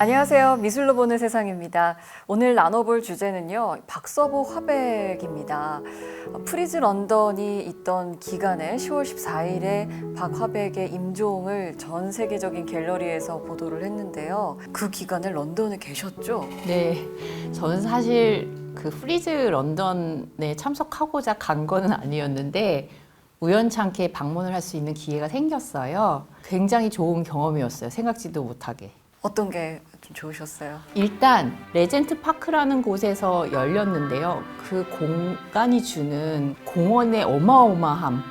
안녕하세요. 미술로 보는 세상입니다. 오늘 나눠볼 주제는요. 박서보 화백입니다. 프리즈 런던이 있던 기간에 10월 14일에 박 화백의 임종을 전 세계적인 갤러리에서 보도를 했는데요. 그 기간에 런던에 계셨죠? 네, 저는 사실 그 프리즈 런던에 참석하고자 간 거는 아니었는데 우연찮게 방문을 할 수 있는 기회가 생겼어요. 굉장히 좋은 경험이었어요. 생각지도 못하게. 어떤 게 좀 좋으셨어요? 일단 레젠트 파크라는 곳에서 열렸는데요. 그 공간이 주는 공원의 어마어마함,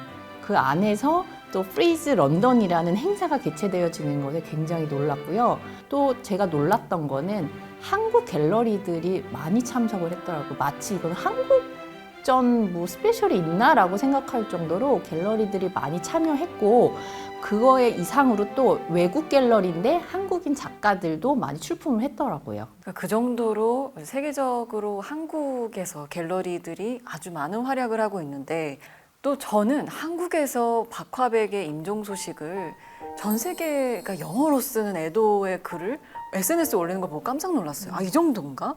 그 안에서 또 프리즈 런던이라는 행사가 개최되어지는 것에 굉장히 놀랐고요. 또 제가 놀랐던 거는 한국 갤러리들이 많이 참석을 했더라고요. 마치 이건 한국전 뭐 스페셜이 있나라고 생각할 정도로 갤러리들이 많이 참여했고, 그거에 이상으로 또 외국 갤러리인데 한국인 작가들도 많이 출품을 했더라고요. 그 정도로 세계적으로 한국에서 갤러리들이 아주 많은 활약을 하고 있는데, 또 저는 한국에서 박화백의 임종 소식을 전 세계가 영어로 쓰는 애도의 글을 SNS에 올리는 거 보고 깜짝 놀랐어요. 아, 이 정도인가?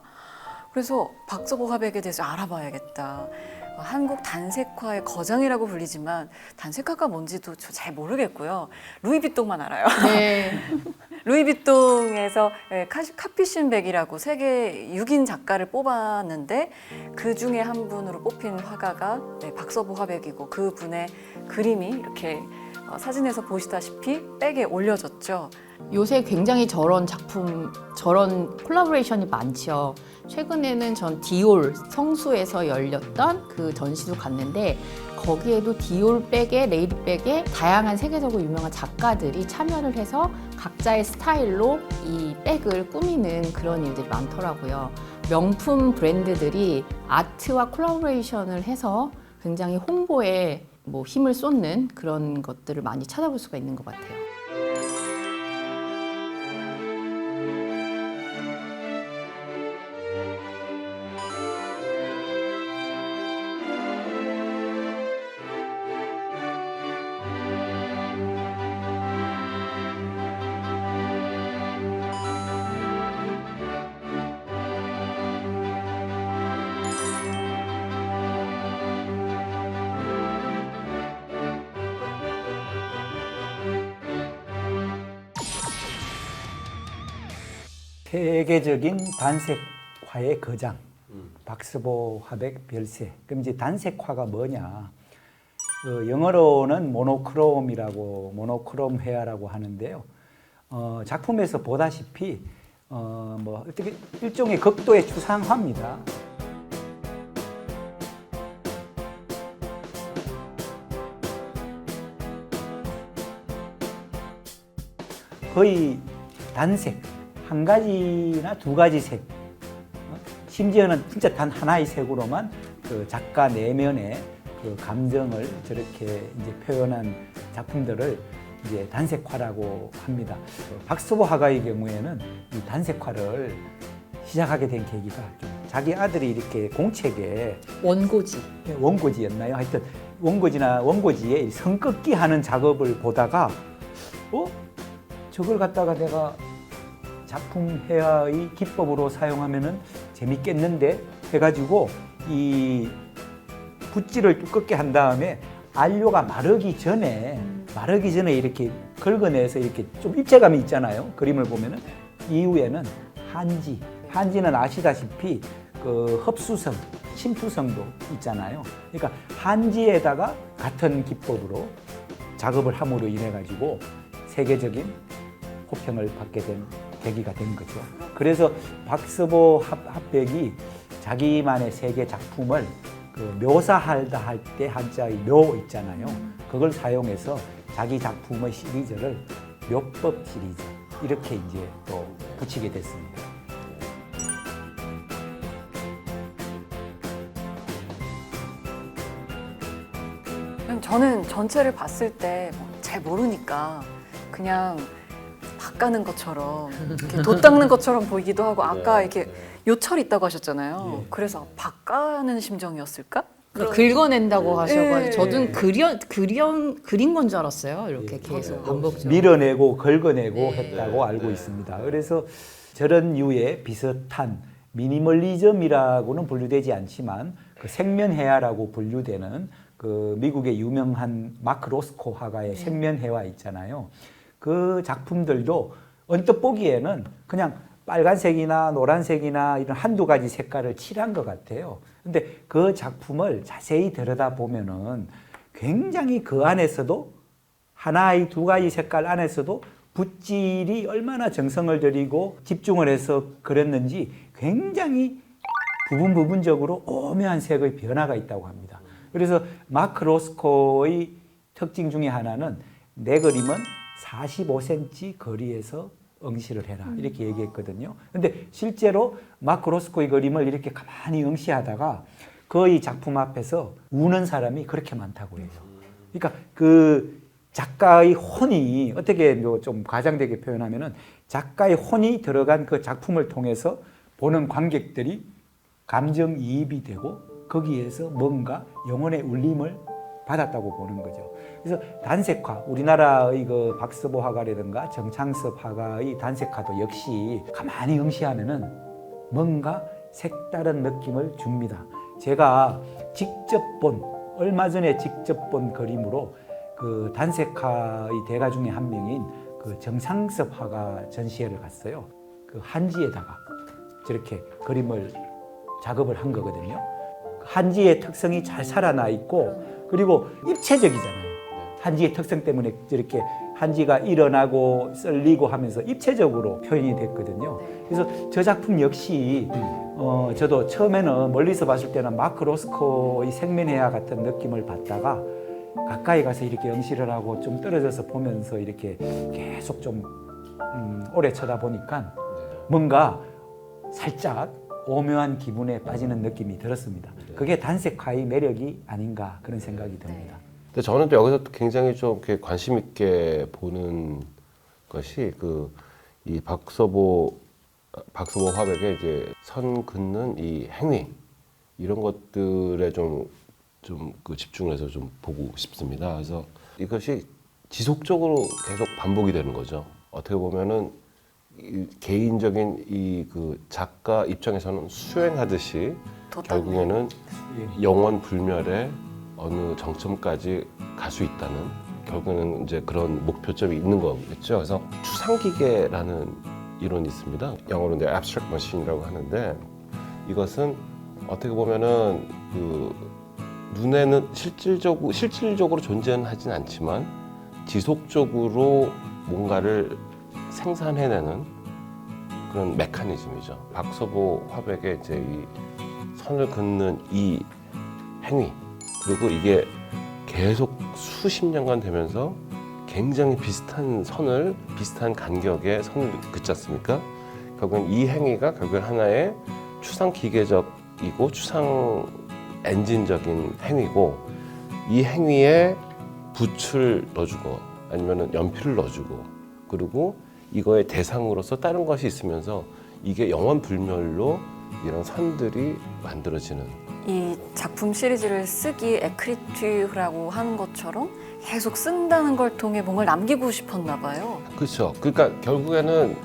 그래서 박서보 화백에 대해서 알아봐야겠다. 한국 단색화의 거장이라고 불리지만 단색화가 뭔지도 저 잘 모르겠고요. 루이비통만 알아요. 네. 루이비통에서 카피슌백이라고 세계 6인 작가를 뽑았는데 그 중에 한 분으로 뽑힌 화가가 박서보 화백이고, 그 분의 그림이 이렇게 사진에서 보시다시피 백에 올려졌죠. 요새 굉장히 저런 작품, 저런 콜라보레이션이 많죠. 최근에는 전 디올 성수에서 열렸던 그 전시도 갔는데, 거기에도 디올 백에 레이디 백에 다양한 세계적으로 유명한 작가들이 참여를 해서 각자의 스타일로 이 백을 꾸미는 그런 일들이 많더라고요. 명품 브랜드들이 아트와 콜라보레이션을 해서 굉장히 홍보에 힘을 쏟는 그런 것들을 많이 찾아볼 수가 있는 것 같아요. 세계적인 단색화의 거장, 박서보 화백 별세. 그럼 이제 단색화가 뭐냐? 영어로는 모노크롬이라고, 모노크롬 헤어라고 하는데요. 작품에서 보다시피 어떻게 일종의 극도의 추상화입니다. 거의 단색. 한 가지나 두 가지 색, 심지어는 진짜 단 하나의 색으로만 그 작가 내면의 그 감정을 저렇게 이제 표현한 작품들을 이제 단색화라고 합니다. 박서보 화가의 경우에는 이 단색화를 시작하게 된 계기가 좀 자기 아들이 이렇게 공책에 원고지였나요? 하여튼 원고지에 성긋기 하는 작업을 보다가 저걸 갖다가 내가 작품 회화의 기법으로 사용하면은 재밌겠는데 해가지고 이 붓질을 두껍게 한 다음에 안료가 마르기 전에 이렇게 긁어내서 이렇게 좀 입체감이 있잖아요. 그림을 보면은 이후에는 한지는 아시다시피 그 흡수성, 침투성도 있잖아요. 그러니까 한지에다가 같은 기법으로 작업을 함으로 인해 가지고 세계적인 호평을 받게 된 계기가 된 거죠. 그래서 박서보 화백이 자기만의 세계 작품을 그 묘사하다 할 때 한자의 묘 있잖아요. 그걸 사용해서 자기 작품의 시리즈를 묘법 시리즈 이렇게 이제 또 붙이게 됐습니다. 저는 전체를 봤을 때 잘 모르니까 그냥 박 가는 것처럼, 이렇게 돛 닦는 것처럼 보이기도 하고, 아까 이렇게 요철 있다고 하셨잖아요. 그래서 박 가는 심정이었을까? 긁어낸다고 하셔가지고 네. 저는 그린 건 줄 알았어요. 이렇게 계속 반복적으로. 밀어내고 긁어내고 네. 했다고 알고 있습니다. 그래서 저런 류의 비슷한 미니멀리즘이라고는 분류되지 않지만 그 생면해화라고 분류되는 그 미국의 유명한 마크 로스코 화가의 생면해화 있잖아요. 그 작품들도 언뜻 보기에는 그냥 빨간색이나 노란색이나 이런 한두 가지 색깔을 칠한 것 같아요. 근데 그 작품을 자세히 들여다보면은 굉장히 그 안에서도 하나의 두 가지 색깔 안에서도 붓질이 얼마나 정성을 들이고 집중을 해서 그렸는지 굉장히 부분적으로 오묘한 색의 변화가 있다고 합니다. 그래서 마크 로스코의 특징 중에 하나는 내 그림은 45cm 거리에서 응시를 해라 이렇게 얘기했거든요. 근데 실제로 마크 로스코의 그림을 이렇게 가만히 응시하다가 거의 작품 앞에서 우는 사람이 그렇게 많다고 해요. 그러니까 그 작가의 혼이 어떻게 좀 과장되게 표현하면은 작가의 혼이 들어간 그 작품을 통해서 보는 관객들이 감정이입이 되고 거기에서 뭔가 영혼의 울림을 받았다고 보는 거죠. 그래서 단색화, 우리나라의 그 박서보 화가라든가 정창섭 화가의 단색화도 역시 가만히 응시하면은 뭔가 색다른 느낌을 줍니다. 제가 얼마 전에 직접 본 그림으로 그 단색화의 대가 중에 한 명인 그 정창섭 화가 전시회를 갔어요. 그 한지에다가 저렇게 그림을 작업을 한 거거든요. 한지의 특성이 잘 살아나 있고 그리고 입체적이잖아요. 한지의 특성 때문에 저렇게 한지가 일어나고 썰리고 하면서 입체적으로 표현이 됐거든요. 그래서 저 작품 역시 저도 처음에는 멀리서 봤을 때는 마크 로스코의 생면해화 같은 느낌을 받다가 가까이 가서 이렇게 응시를 하고 좀 떨어져서 보면서 이렇게 계속 좀 오래 쳐다보니까 뭔가 살짝 오묘한 기분에 빠지는 느낌이 들었습니다. 그게 단색화의 매력이 아닌가 그런 생각이 듭니다. 근데 저는 또 여기서 또 굉장히 좀 이렇게 관심 있게 보는 것이 이 박서보 화백의 이제 선 긋는 이 행위 이런 것들에 좀 그 집중을 해서 좀 보고 싶습니다. 그래서 이것이 지속적으로 계속 반복이 되는 거죠. 어떻게 보면은 이 개인적인 이 그 작가 입장에서는 수행하듯이 결국에는 영원 불멸의 어느 정점까지 갈 수 있다는 결국에는 이제 그런 목표점이 있는 거겠죠. 그래서 추상기계라는 이론이 있습니다. 영어로 이제 abstract machine이라고 하는데 이것은 어떻게 보면은 그 눈에는 실질적으로 존재는 하진 않지만 지속적으로 뭔가를 생산해내는 그런 메커니즘이죠. 박서보 화백의 이제 이 선을 긋는 이 행위 그리고 이게 계속 수십 년간 되면서 굉장히 비슷한 비슷한 간격의 선을 긋지 않습니까? 결국엔 이 행위가 결국엔 하나의 추상 기계적이고 추상 엔진적인 행위고 이 행위에 붓을 넣어주고 아니면은 연필을 넣어주고 그리고 이거의 대상으로서 다른 것이 있으면서 이게 영원 불멸로 이런 선들이 만들어지는 이 작품 시리즈를 쓰기 에크리투라고 하는 것처럼 계속 쓴다는 걸 통해 뭔가를 남기고 싶었나 봐요. 그렇죠. 그러니까 결국에는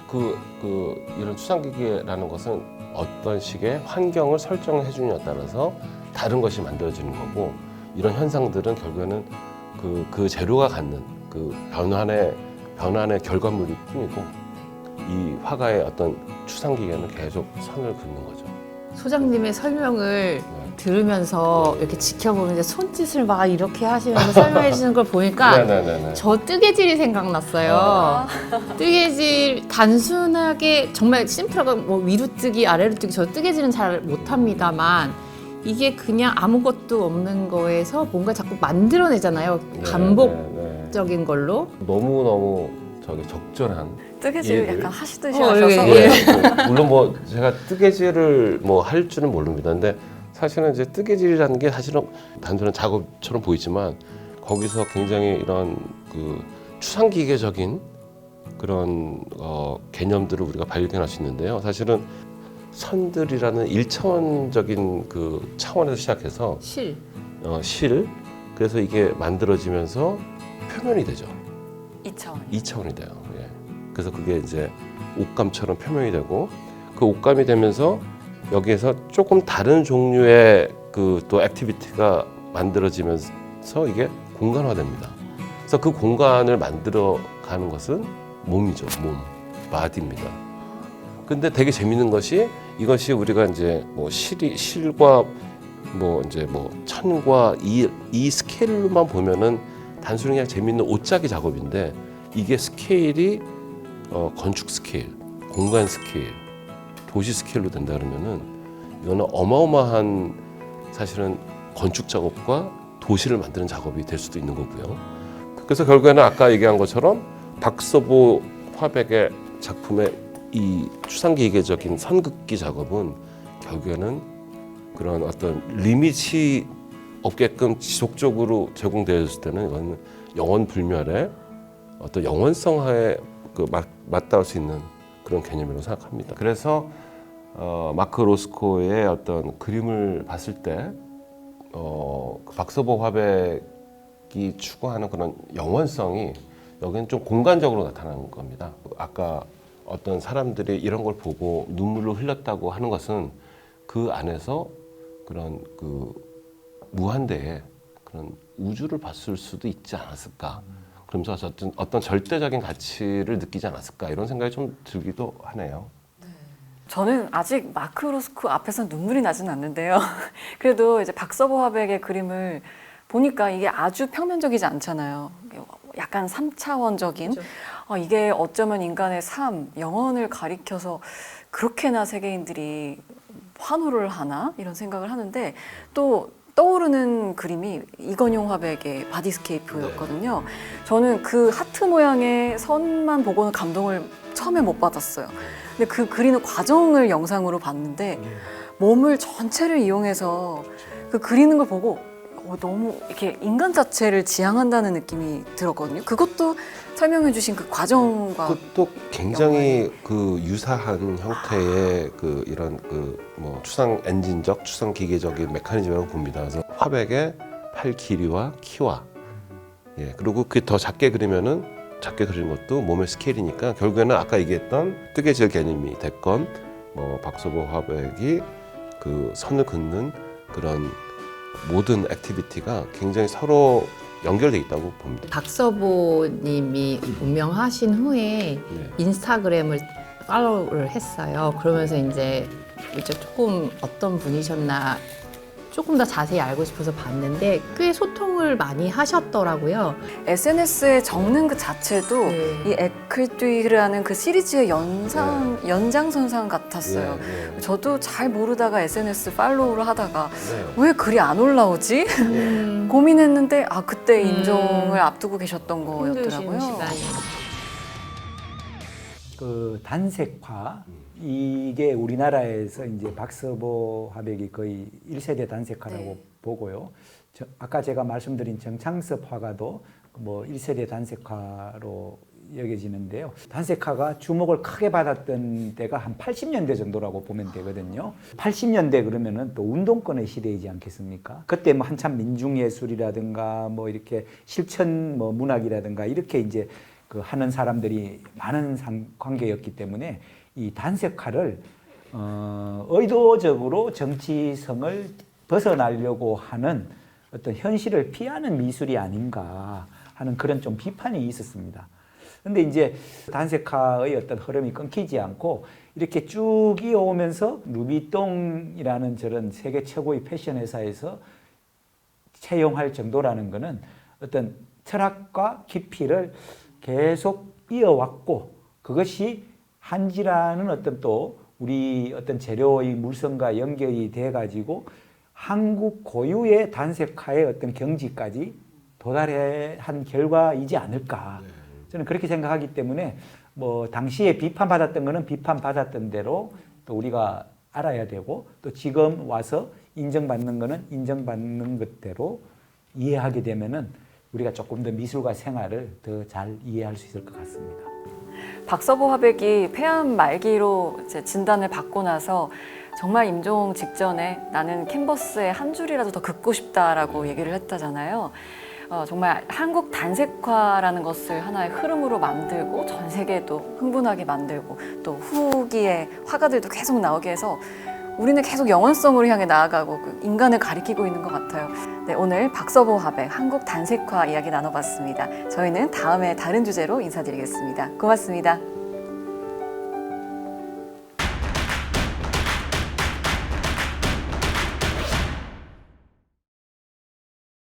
이런 추상기계라는 것은 어떤 식의 환경을 설정해 주느냐에 따라서 다른 것이 만들어지는 거고 이런 현상들은 결국에는 그 재료가 갖는 그 변환의 결과물일 뿐이고 이 화가의 어떤 추상기계는 계속 선을 긋는 거죠. 소장님의 설명을 들으면서 이렇게 지켜보는데 손짓을 막 이렇게 하시면서 설명해 주시는 걸 보니까 네네네네. 저 뜨개질이 생각났어요. 뜨개질 단순하게 정말 심플하고 뭐 위로 뜨기 아래로 뜨기 저 뜨개질은 잘 못합니다만 이게 그냥 아무것도 없는 거에서 뭔가 자꾸 만들어내잖아요. 반복적인 걸로. 너무너무 적절한 뜨개질 이해를. 약간 하시듯이 하셔서 예. 물론 뭐 제가 뜨개질을 뭐 할 줄은 모릅니다. 근데 사실은 이제 뜨개질이라는 게 사실은 단순한 작업처럼 보이지만 거기서 굉장히 이런 그 추상기계적인 그런 개념들을 우리가 발견할 수 있는데요. 사실은 선들이라는 1차원적인 그 차원에서 시작해서 실. 그래서 이게 만들어지면서 표면이 되죠. 2차원. 2차원이 돼요. 예. 그래서 그게 이제 옷감처럼 표명이 되고 그 옷감이 되면서 여기에서 조금 다른 종류의 그 또 액티비티가 만들어지면서 이게 공간화됩니다. 그래서 그 공간을 만들어 가는 것은 몸이죠. 몸, 바디입니다. 근데 되게 재밌는 것이 이것이 우리가 이제 뭐 실과 뭐 이제 뭐 천과 이 스케일로만 보면은 단순히 그냥 재밌는 옷짜기 작업인데 이게 스케일이 건축 스케일, 공간 스케일, 도시 스케일로 된다 그러면은 이거는 어마어마한 사실은 건축 작업과 도시를 만드는 작업이 될 수도 있는 거고요. 그래서 결국에는 아까 얘기한 것처럼 박서보 화백의 작품의 이 추상기계적인 선긋기 작업은 결국에는 그런 어떤 리밋이 없게끔 지속적으로 제공되었을 때는 이건 영원불멸의 어떤 영원성하에 그 맞닿을 수 있는 그런 개념이라고 생각합니다. 그래서 마크 로스코의 어떤 그림을 봤을 때 그 박서보 화백이 추구하는 그런 영원성이 여기는 좀 공간적으로 나타나는 겁니다. 아까 어떤 사람들이 이런 걸 보고 눈물을 흘렸다고 하는 것은 그 안에서 그런 그 무한대의 그런 우주를 봤을 수도 있지 않았을까. 그러면서 어떤 절대적인 가치를 느끼지 않았을까 이런 생각이 좀 들기도 하네요. 저는 아직 마크 로스코 앞에서 눈물이 나진 않는데요. 그래도 이제 박서보 화백의 그림을 보니까 이게 아주 평면적이지 않잖아요. 약간 3차원적인 이게 어쩌면 인간의 삶, 영혼을 가리켜서 그렇게나 세계인들이 환호를 하나 이런 생각을 하는데 또 떠오르는 그림이 이건용 화백의 바디스케이프였거든요. 저는 그 하트 모양의 선만 보고는 감동을 처음에 못 받았어요. 근데 그 그리는 과정을 영상으로 봤는데 몸을 전체를 이용해서 그 그리는 걸 보고 너무 이렇게 인간 자체를 지향한다는 느낌이 들었거든요. 그것도 설명해 주신 그 과정과 그것도 굉장히 그 유사한 형태의 그 이런 그 뭐 추상 엔진적, 추상 기계적인 메커니즘이라고 봅니다. 그래서 화백의 팔 길이와 키와 그리고 그게 더 작게 그리면은 작게 그리는 것도 몸의 스케일이니까 결국에는 아까 얘기했던 뜨개질 개념이 됐건 뭐 박서보 화백이 그 선을 긋는 그런 모든 액티비티가 굉장히 서로 연결돼 있다고 봅니다. 박서보님이 운명하신 후에 인스타그램을 팔로우를 했어요. 그러면서 이제 조금 어떤 분이셨나 조금 더 자세히 알고 싶어서 봤는데 꽤 소통을 많이 하셨더라고요. SNS에 적는 그 자체도 이 에클뚜이라는 그 시리즈의 연장선상 같았어요. 저도 잘 모르다가 SNS 팔로우를 하다가 왜 글이 안 올라오지? 고민했는데 그때 인종을 앞두고 계셨던 거였더라고요. 그 단색화 이게 우리나라에서 이제 박서보 화백이 거의 1세대 단색화라고 보고요. 아까 제가 말씀드린 정창섭 화가도 뭐 1세대 단색화로 여겨지는데요. 단색화가 주목을 크게 받았던 때가 한 80년대 정도라고 보면 되거든요. 80년대 그러면은 또 운동권의 시대이지 않겠습니까? 그때 뭐 한참 민중예술이라든가 뭐 이렇게 실천 뭐 문학이라든가 이렇게 이제 그 하는 사람들이 많은 관계였기 때문에 이 단색화를 의도적으로 정치성을 벗어나려고 하는 어떤 현실을 피하는 미술이 아닌가 하는 그런 좀 비판이 있었습니다. 근데 이제 단색화의 어떤 흐름이 끊기지 않고 이렇게 쭉 이어오면서 루비똥이라는 저런 세계 최고의 패션 회사에서 채용할 정도라는 것은 어떤 철학과 깊이를 계속 이어왔고 그것이 한지라는 어떤 또 우리 어떤 재료의 물성과 연결이 돼 가지고 한국 고유의 단색화의 어떤 경지까지 도달한 결과이지 않을까. 저는 그렇게 생각하기 때문에 뭐 당시에 비판받았던 거는 비판받았던 대로 또 우리가 알아야 되고 또 지금 와서 인정받는 거는 인정받는 것대로 이해하게 되면은 우리가 조금 더 미술과 생활을 더 잘 이해할 수 있을 것 같습니다. 박서보 화백이 폐암 말기로 이제 진단을 받고 나서 정말 임종 직전에 나는 캔버스에 한 줄이라도 더 긋고 싶다라고 얘기를 했다잖아요. 정말 한국 단색화라는 것을 하나의 흐름으로 만들고 전 세계도 흥분하게 만들고 또 후기의 화가들도 계속 나오게 해서 우리는 계속 영원성으로 향해 나아가고 그 인간을 가리키고 있는 것 같아요. 네, 오늘 박서보 화백 한국 단색화 이야기 나눠봤습니다. 저희는 다음에 다른 주제로 인사드리겠습니다. 고맙습니다.